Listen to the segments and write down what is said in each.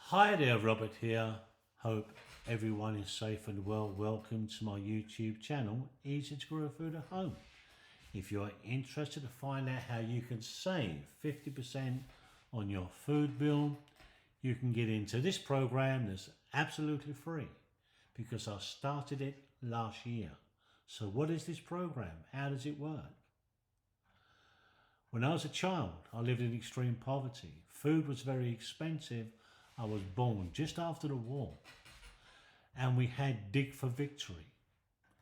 Hi there, Robert here. Hope everyone is safe and well. Welcome to my YouTube channel, Easy to Grow Food at Home. If you're interested to find out how you can save 50% on your food bill, you can get into this program that's absolutely free because I started it last year. So what is this program? How does it work? When I was a child, I lived in extreme poverty. Food was very expensive. I was born just after the war. And we had Dig for Victory.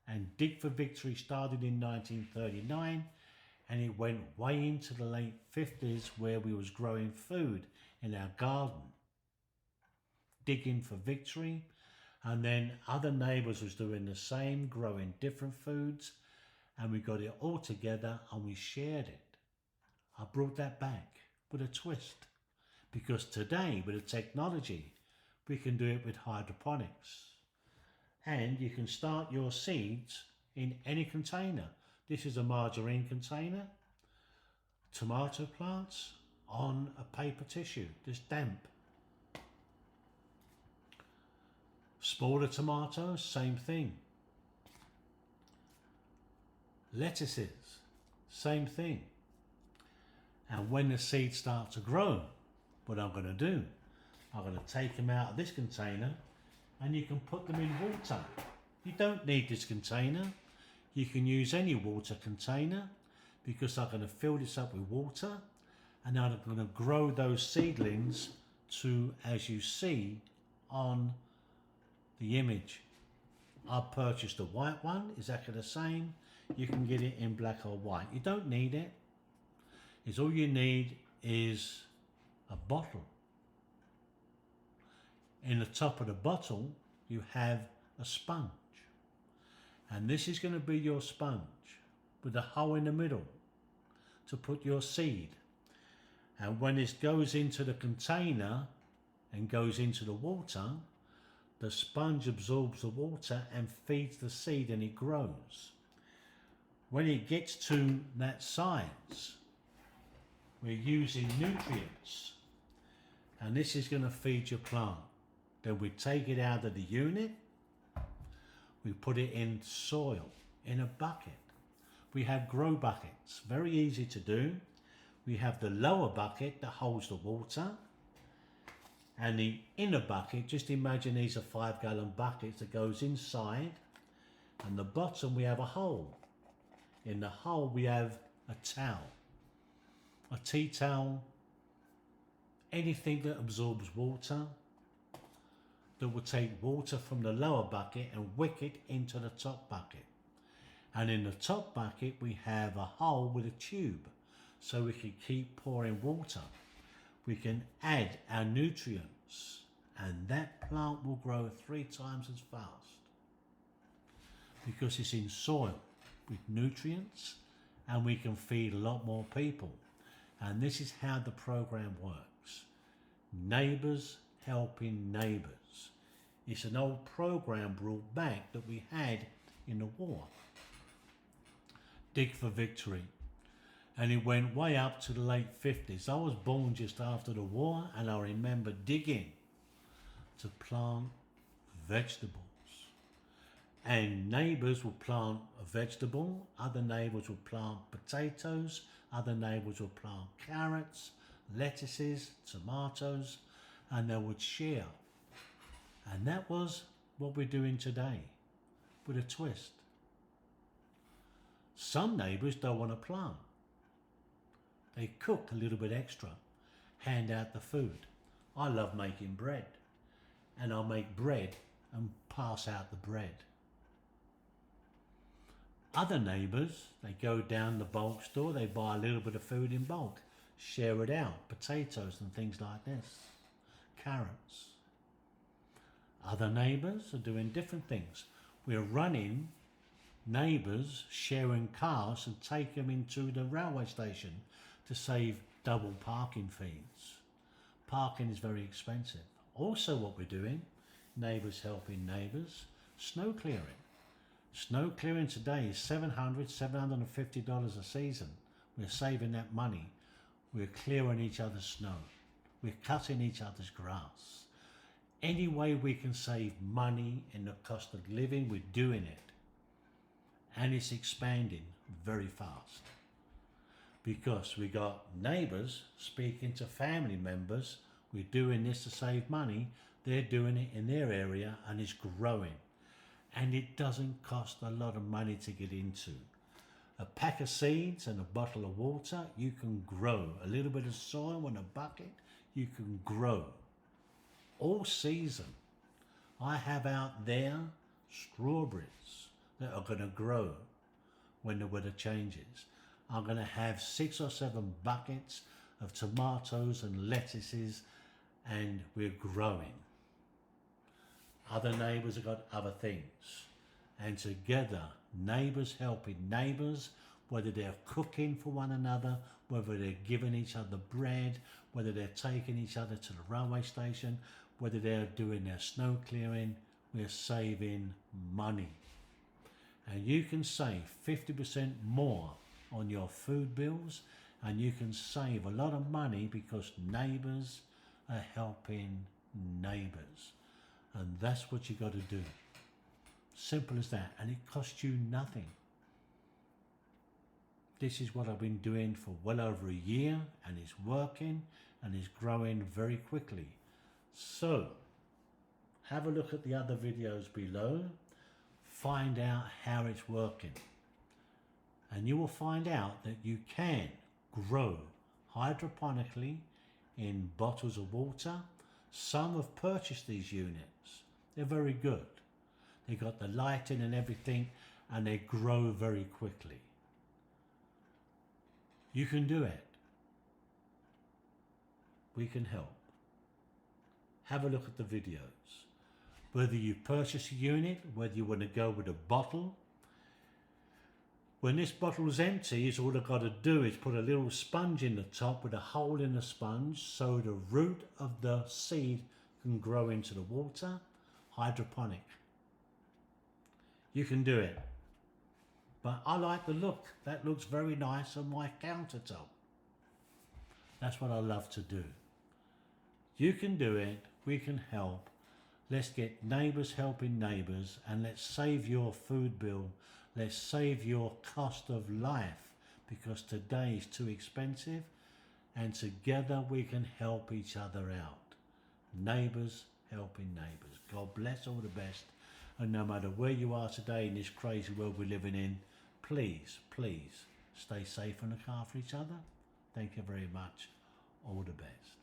And Dig for Victory started in 1939 and it went way into the late 50s where we was growing food in our garden. Digging for Victory. And then other neighbours was doing the same, growing different foods. And we got it all together and we shared it. I brought that back with a twist because today with the technology we can do it with hydroponics and you can start your seeds in any container. This is a margarine container, tomato plants on a paper tissue, just damp. Smaller tomatoes, same thing. Lettuces, same thing. And when the seeds start to grow, what I'm going to do, I'm going to take them out of this container and you can put them in water. You don't need this container. You can use any water container because I'm going to fill this up with water and I'm going to grow those seedlings to, as you see on the image. I've purchased a white one, exactly the same. You can get it in black or white. You don't need it. Is all you need is a bottle. In the top of the bottle you have a sponge and this is going to be your sponge with a hole in the middle to put your seed, and when this goes into the container and goes into the water, the sponge absorbs the water and feeds the seed and it grows. When it gets to that size, we're using nutrients and this is going to feed your plant. Then we take it out of the unit, we put it in soil, in a bucket. We have grow buckets, very easy to do. We have the lower bucket that holds the water and the inner bucket, just imagine these are 5-gallon buckets that goes inside, and the bottom we have a hole. In the hole we have a towel. A tea towel, anything that absorbs water, that will take water from the lower bucket and wick it into the top bucket. And in the top bucket we have a hole with a tube so we can keep pouring water. We can add our nutrients and that plant will grow 3 times as fast because it's in soil with nutrients and we can feed a lot more people. And this is how the program works. Neighbours helping neighbours. It's an old program brought back that we had in the war. Dig for Victory. And it went way up to the late 50s. I was born just after the war and I remember digging to plant vegetables. And neighbours would plant a vegetable, other neighbours would plant potatoes, other neighbours would plant carrots, lettuces, tomatoes, and they would share. And that was what we're doing today, with a twist. Some neighbours don't want to plant. They cook a little bit extra, hand out the food. I love making bread, and I'll make bread and pass out the bread. Other neighbours, they go down the bulk store, they buy a little bit of food in bulk, share it out, potatoes and things like this, carrots. Other neighbours are doing different things. We're running neighbours sharing cars and take them into the railway station to save double parking fees. Parking is very expensive. Also what we're doing, neighbours helping neighbours, snow clearing. Snow clearing today is $750 a season. We're saving that money. We're clearing each other's snow. We're cutting each other's grass. Any way we can save money in the cost of living, we're doing it. And it's expanding very fast. Because we got neighbours speaking to family members, we're doing this to save money, they're doing it in their area and it's growing. And it doesn't cost a lot of money to get into. A pack of seeds and a bottle of water, you can grow. A little bit of soil and a bucket, you can grow. All season. I have out there strawberries that are going to grow when the weather changes. I'm going to have 6 or 7 buckets of tomatoes and lettuces, and we're growing. Other neighbours have got other things. And together, neighbours helping neighbours, whether they're cooking for one another, whether they're giving each other bread, whether they're taking each other to the railway station, whether they're doing their snow clearing, we're saving money. And you can save 50% more on your food bills, and you can save a lot of money because neighbours are helping neighbours. And that's what you got to do. Simple as that. And it costs you nothing. This is what I've been doing for well over a year, and it's working and it's growing very quickly. So have a look at the other videos below, find out how it's working, and you will find out that you can grow hydroponically in bottles of water. Some have purchased these units. They're very good. They got the lighting and everything, and they grow very quickly. You can do it. We can help. Have a look at the videos. Whether you purchase a unit, whether you want to go with a bottle. When this bottle is empty, is all I've got to do is put a little sponge in the top with a hole in the sponge so the root of the seed can grow into the water. Hydroponic. You can do it. But I like the look. That looks very nice on my countertop. That's what I love to do. You can do it. We can help. Let's get neighbours helping neighbours, and let's save your food bill. Let's save your cost of life, because today is too expensive, and together we can help each other out. Neighbours helping neighbours. God bless, all the best. And no matter where you are today in this crazy world we're living in, please, please stay safe and look after each other. Thank you very much. All the best.